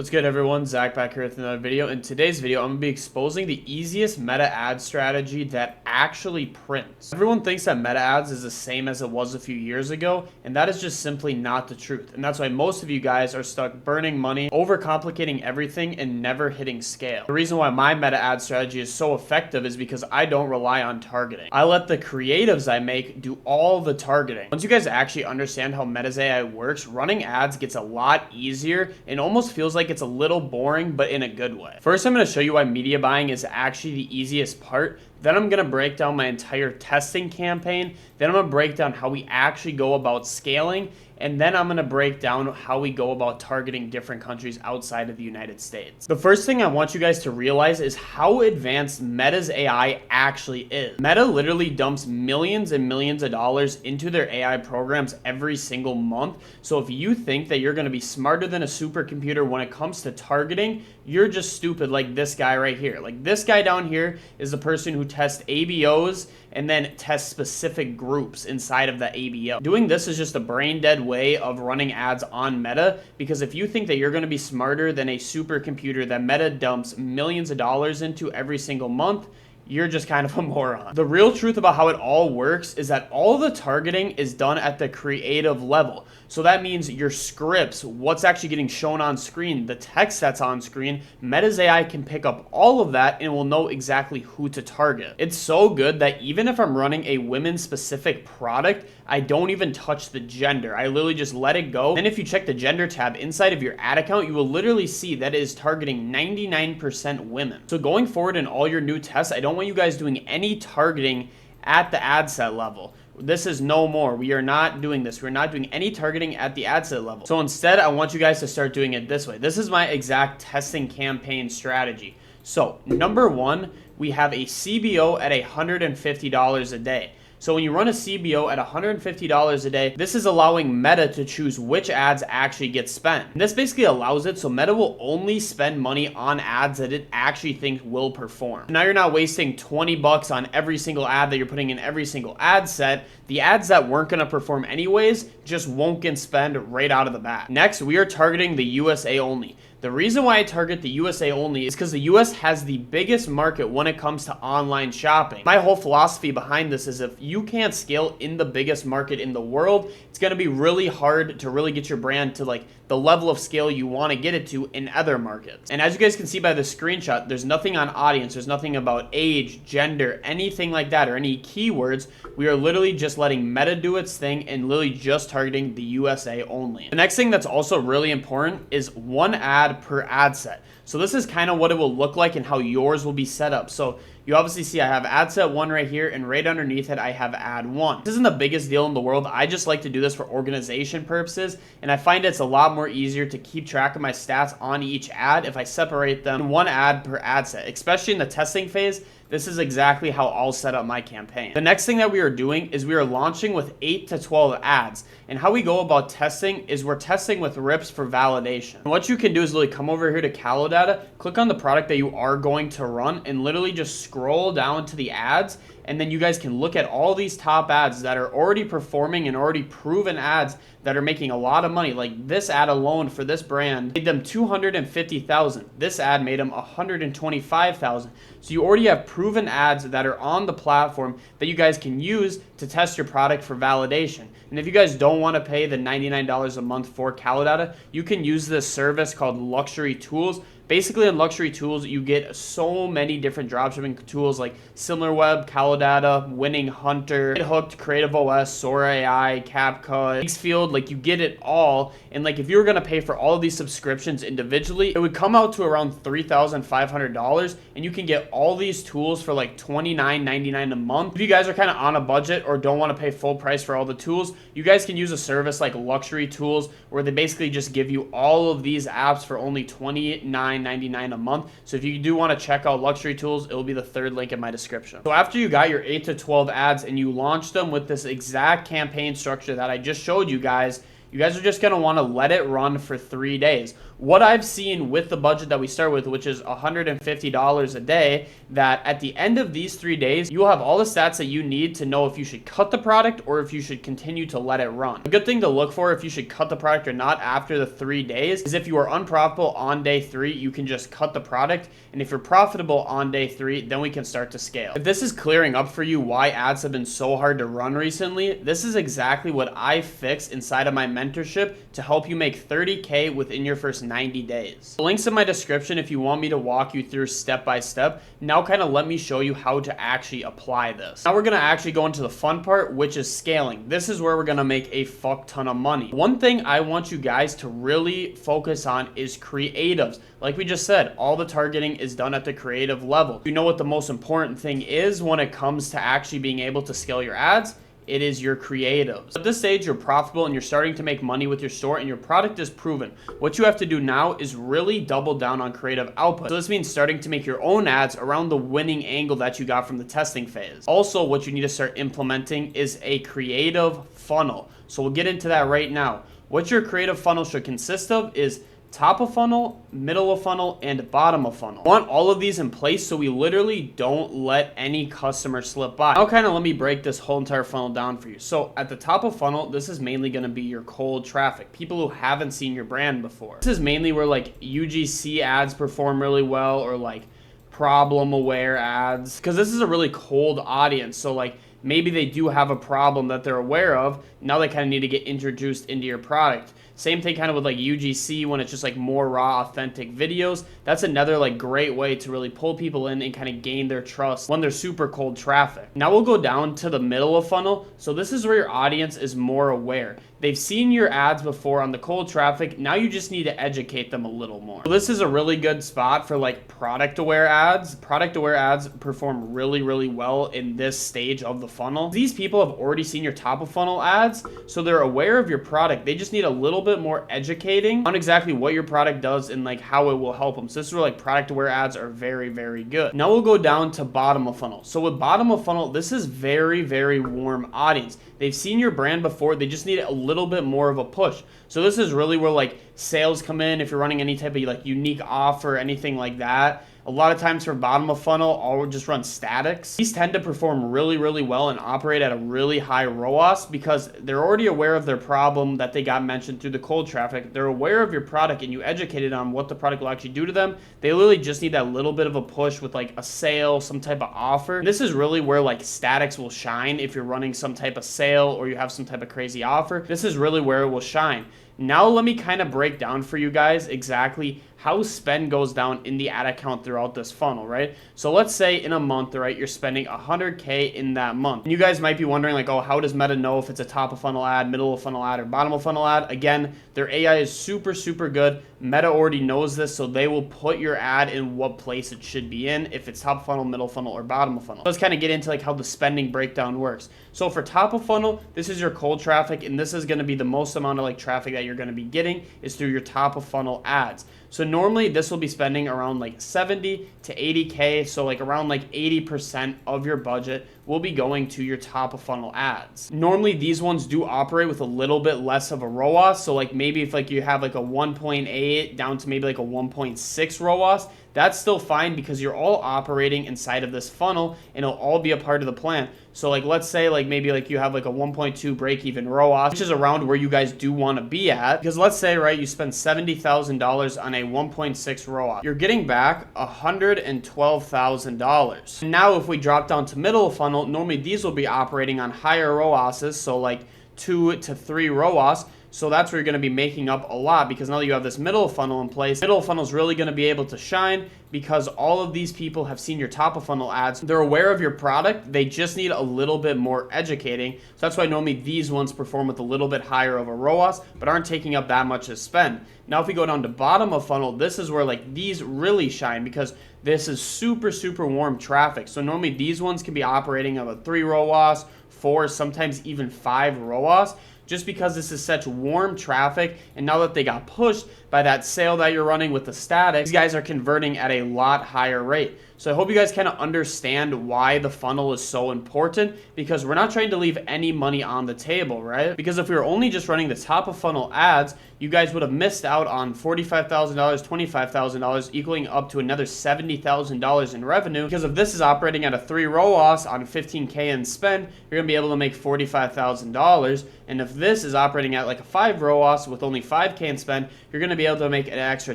What's good, everyone? Zach back here with another video. In today's video, I'm going to be exposing the easiest meta ad strategy that actually prints. Everyone thinks that meta ads is the same as it was a few years ago, and that is just simply not the truth. And that's why most of you guys are stuck burning money, overcomplicating everything, and never hitting scale. The reason why my meta ad strategy is so effective is because I don't rely on targeting. I let the creatives I make do all the targeting. Once you guys actually understand how Meta's AI works, running ads gets a lot easier and almost feels like it's a little boring, but in a good way. First, I'm going to show you why media buying is actually the easiest part. Then I'm going to break down my entire testing campaign. Then I'm going to break down how we actually go about scaling. And then I'm going to break down how we go about targeting different countries outside of the United States. The first thing I want you guys to realize is how advanced Meta's AI actually is. Meta literally dumps millions and millions of dollars into their AI programs every single month. So if you think that you're going to be smarter than a supercomputer when it comes to targeting, you're just stupid like this guy right here. Like this guy down here is the person who tests ABOs and then test specific groups inside of the ABO. Doing this is just a brain dead way of running ads on Meta, because if you think that you're going to be smarter than a supercomputer that Meta dumps millions of dollars into every single month, you're just kind of a moron. The real truth about how it all works is that all the targeting is done at the creative level. So that means your scripts, what's actually getting shown on screen, the text that's on screen, Meta's AI can pick up all of that and will know exactly who to target. It's so good that even if I'm running a women specific product, I don't even touch the gender. I literally just let it go. And if you check the gender tab inside of your ad account, you will literally see that it is targeting 99% women. So going forward in all your new tests, I don't want you guys doing any targeting at the ad set level. This is no more. We are not doing this. We're not doing any targeting at the ad set level. So instead, I want you guys to start doing it this way. This is my exact testing campaign strategy. So number one, we have a CBO at $150 a day. So when you run a CBO at $150 a day, this is allowing Meta to choose which ads actually get spent. And this basically allows it so Meta will only spend money on ads that it actually thinks will perform. Now you're not wasting 20 bucks on every single ad that you're putting in every single ad set. The ads that weren't going to perform anyways just won't get spent right out of the bat. Next, we are targeting the USA only. The reason why I target the USA only is because the US has the biggest market when it comes to online shopping. My whole philosophy behind this is if you can't scale in the biggest market in the world, it's going to be really hard to really get your brand to like the level of scale you want to get it to in other markets. And as you guys can see by the screenshot, there's nothing on audience, there's nothing about age, gender, anything like that, or any keywords. We are literally just letting Meta do its thing and literally just targeting the USA only. The next thing that's also really important is one ad per ad set. So this is kind of what it will look like and how yours will be set up. So you obviously see I have ad set 1 right here, and right underneath it I have ad 1. This isn't the biggest deal in the world. I just like to do this for organization purposes, and I find it's a lot more easier to keep track of my stats on each ad if I separate them in one ad per ad set, especially in the testing phase. This is exactly how I'll set up my campaign. The next thing that we are doing is we are launching with 8 to 12 ads. And how we go about testing is we're testing with rips for validation. And what you can do is literally come over here to CaloData, click on the product that you are going to run, and literally just scroll down to the ads. And then you guys can look at all these top ads that are already performing and already proven ads that are making a lot of money. Like this ad alone for this brand made them $250,000. This ad made them $125,000. So you already have proven ads that are on the platform that you guys can use to test your product for validation. And if you guys don't want to pay the $99 a month for CaloData, you can use this service called Luxury Tools. Basically, in Luxury Tools, you get so many different dropshipping tools like SimilarWeb, CaloData, Winning Hunter, GetHooked, Creative OS, Sora AI, CapCut, Xfield. Like you get it all. And like if you were gonna pay for all of these subscriptions individually, it would come out to around $3,500, and you can get all these tools for like $29.99 a month. If you guys are kind of on a budget or don't want to pay full price for all the tools, you guys can use a service like Luxury Tools, where they basically just give you all of these apps for only $29.99 a month. So if you do want to check out Luxury Tools, it will be the third link in my description. So after you got your 8 to 12 ads and you launched them with this exact campaign structure that I just showed you guys, You guys are just going to want to let it run for 3 days. What I've seen with the budget that we start with, which is $150 a day, that at the end of these 3 days, you will have all the stats that you need to know if you should cut the product or if you should continue to let it run. A good thing to look for if you should cut the product or not after the 3 days is if you are unprofitable on day 3, you can just cut the product. And if you're profitable on day 3, then we can start to scale. If this is clearing up for you why ads have been so hard to run recently, this is exactly what I fixed inside of my mentorship to help you make 30K within your first 90 days. The link's in my description if you want me to walk you through step by step. Now kind of let me show you how to actually apply this. Now we're going to actually go into the fun part, which is scaling. This is where we're going to make a fuck ton of money. One thing I want you guys to really focus on is creatives. Like we just said, all the targeting is done at the creative level. You know what the most important thing is when it comes to actually being able to scale your ads? It is your creatives. At this stage, you're profitable and you're starting to make money with your store and your product is proven. What you have to do now is really double down on creative output. So this means starting to make your own ads around the winning angle that you got from the testing phase. Also, what you need to start implementing is a creative funnel. So we'll get into that right now. What your creative funnel should consist of is top of funnel, middle of funnel, and bottom of funnel. I want all of these in place so we literally don't let any customer slip by. Now kind of let me break this whole entire funnel down for you. So at the top of funnel, this is mainly going to be your cold traffic, people who haven't seen your brand before. This is mainly where like UGC ads perform really well, or like problem aware ads, because this is a really cold audience. So like maybe they do have a problem that they're aware of. Now they kind of need to get introduced into your product. Same thing kind of with like UGC when it's just like more raw, authentic videos. That's another like great way to really pull people in and kind of gain their trust when they're super cold traffic. Now we'll go down to the middle of funnel. So this is where your audience is more aware. They've seen your ads before on the cold traffic. Now you just need to educate them a little more. So this is a really good spot for like product aware ads. Product aware ads perform really, really well in this stage of the funnel. These people have already seen your top of funnel ads, so they're aware of your product. They just need a little bit more educating on exactly what your product does and like how it will help them. So this is where like product aware ads are very, very good. Now we'll go down to bottom of funnel. So with bottom of funnel, this is very, very warm audience. They've seen your brand before. They just need a little bit more of a push. So this is really where like sales come in. If you're running any type of like unique offer, anything like that. A lot of times for bottom of funnel, I'll just run statics. These tend to perform really, really well and operate at a really high ROAS because they're already aware of their problem that they got mentioned through the cold traffic. They're aware of your product and you educated on what the product will actually do to them. They literally just need that little bit of a push with like a sale, some type of offer. And this is really where like statics will shine if you're running some type of sale or you have some type of crazy offer. This is really where it will shine. Now let me kind of break down for you guys exactly how spend goes down in the ad account throughout this funnel, right? So let's say in a month, right, you're spending 100K in that month. And you guys might be wondering like, oh, how does Meta know if it's a top of funnel ad, middle of funnel ad, or bottom of funnel ad? Again, their AI is super, super good. Meta already knows this, so they will put your ad in what place it should be in, if it's top of funnel, middle funnel, or bottom of funnel. Let's kind of get into like how the spending breakdown works. So for top of funnel, this is your cold traffic, and this is going to be the most amount of like traffic that you're going to be getting is through your top of funnel ads. So normally this will be spending around like 70 to 80K. So like around like 80% of your budget will be going to your top of funnel ads. Normally these ones do operate with a little bit less of a ROAS. So like maybe if like you have like a 1.8 down to maybe like a 1.6 ROAS, that's still fine because you're all operating inside of this funnel and it'll all be a part of the plan. So like let's say like maybe like you have like a 1.2 break even ROAS, which is around where you guys do want to be at. Because let's say, right, you spend $70,000 on a 1.6 ROAS. You're getting back $112,000. Now if we drop down to middle of funnel, normally these will be operating on higher ROASs, so like 2 to 3 ROAS. So that's where you're going to be making up a lot because now that you have this middle funnel in place, middle funnel is really going to be able to shine because all of these people have seen your top of funnel ads. They're aware of your product. They just need a little bit more educating. So that's why normally these ones perform with a little bit higher of a ROAS, but aren't taking up that much to spend. Now, if we go down to bottom of funnel, this is where like these really shine because this is super, super warm traffic. So normally these ones can be operating of a 3 ROAS, 4, sometimes even 5 ROAS. Just because this is such warm traffic, and now that they got pushed by that sale that you're running with the statics, these guys are converting at a lot higher rate. So I hope you guys kind of understand why the funnel is so important, because we're not trying to leave any money on the table, right? Because if we were only just running the top of funnel ads, you guys would have missed out on $45,000, $25,000, equaling up to another $70,000 in revenue. Because if this is operating at a 3 ROAS on 15K in spend, you're going to be able to make $45,000. And if this is operating at like a 5 ROAS with only 5K in spend, you're going to be able to make an extra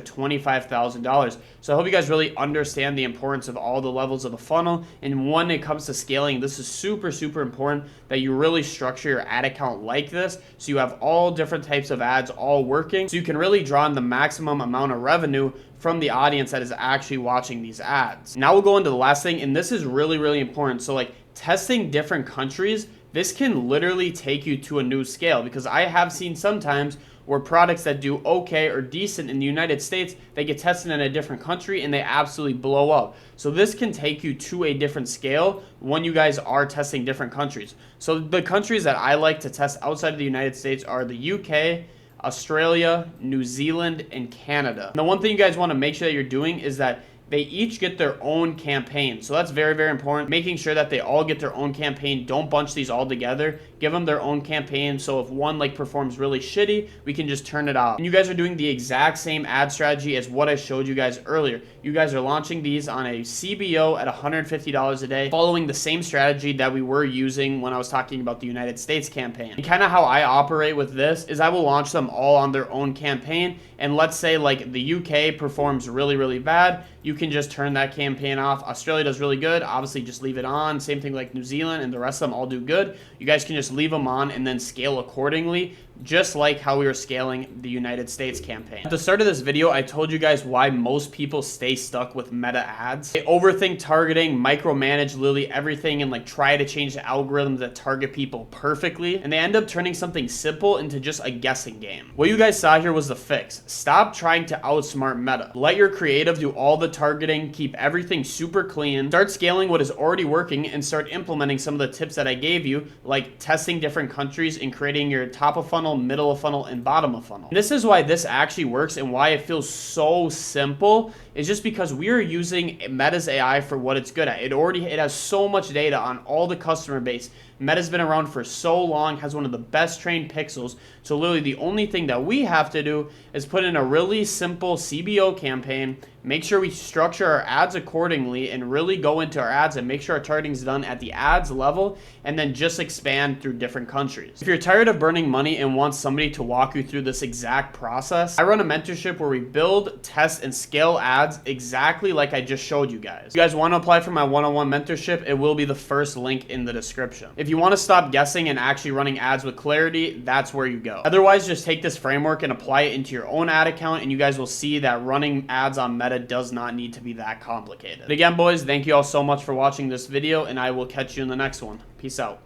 $25,000. So I hope you guys really understand the importance of all the levels of the funnel. And when it comes to scaling, this is super, super important that you really structure your ad account like this, so you have all different types of ads all working, so you can really draw in the maximum amount of revenue from the audience that is actually watching these ads. Now we'll go into the last thing, and this is really, really important. So like testing different countries, this can literally take you to a new scale, because I have seen sometimes where products that do okay or decent in the United States, they get tested in a different country and they absolutely blow up. So this can take you to a different scale when you guys are testing different countries. So the countries that I like to test outside of the United States are the UK, Australia, New Zealand, and Canada. And the one thing you guys want to make sure that you're doing is that they each get their own campaign. So that's very, very important. Making sure that they all get their own campaign. Don't bunch these all together. Give them their own campaign. So if one like performs really shitty, we can just turn it off. And you guys are doing the exact same ad strategy as what I showed you guys earlier. You guys are launching these on a CBO at $150 a day, following the same strategy that we were using when I was talking about the United States campaign. And kind of how I operate with this is I will launch them all on their own campaign. And let's say like the UK performs really, really bad, you can just turn that campaign off. Australia does really good, obviously just leave it on. Same thing like New Zealand, and the rest of them all do good. You guys can just leave them on and then scale accordingly, just like how we were scaling the United States campaign. At the start of this video, I told you guys why most people stay stuck with meta ads. They overthink targeting, micromanage literally everything, and like try to change the algorithms that target people perfectly. And they end up turning something simple into just a guessing game. What you guys saw here was the fix. Stop trying to outsmart Meta. Let your creative do all the targeting, keep everything super clean, start scaling what is already working, and start implementing some of the tips that I gave you, like testing different countries and creating your top of funnel, middle of funnel, and bottom of funnel. And this is why this actually works and why it feels so simple, is just because we are using Meta's AI for what it's good at. It has so much data on all the customer base. Meta's been around for so long, has one of the best trained pixels. So literally the only thing that we have to do is put in a really simple CBO campaign, make sure we structure our ads accordingly, and really go into our ads and make sure our targeting is done at the ads level, and then just expand through different countries. If you're tired of burning money and want somebody to walk you through this exact process, I run a mentorship where we build, test, and scale ads exactly like I just showed you guys. If you guys want to apply for my one-on-one mentorship, it will be the first link in the description. If you want to stop guessing and actually running ads with clarity, that's where you go. Otherwise, just take this framework and apply it into your own ad account, and you guys will see that running ads on Meta does not need to be that complicated. But again, boys, thank you all so much for watching this video, and I will catch you in the next one. Peace out.